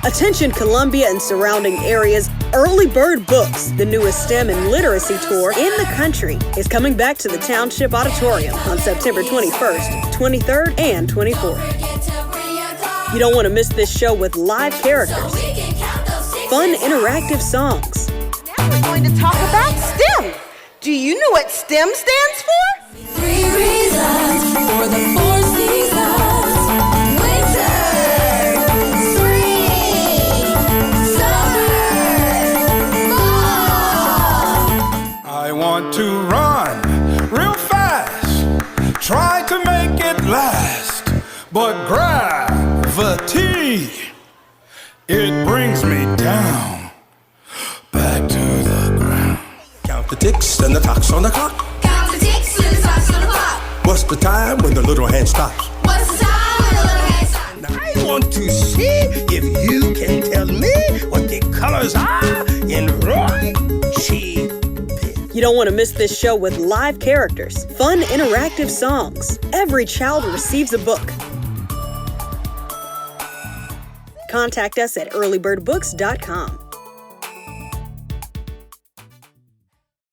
Attention Columbia and surrounding areas, Early Bird Books, the newest STEM and literacy tour in the country, is coming back to the Township Auditorium on September 21st, 23rd, and 24th. You don't want to miss this show with live characters, fun interactive songs. Now we're going to talk about STEM. Do you know what STEM stands for? 3 reasons for the 4 seasons. Winter, spring, summer, fall. I want to run real fast, try to make it last, but gravity, it brings me down, back to the ground. Count the ticks and the clocks on the clock. Count the ticks and the clocks on the clock. What's the time when the little hand stops? What's the time when the little hand stops? Now I want to see if you can tell me what the colors are in Roy G. You don't want to miss this show with live characters, fun interactive songs. Every child receives a book. Contact us at earlybirdbooks.com.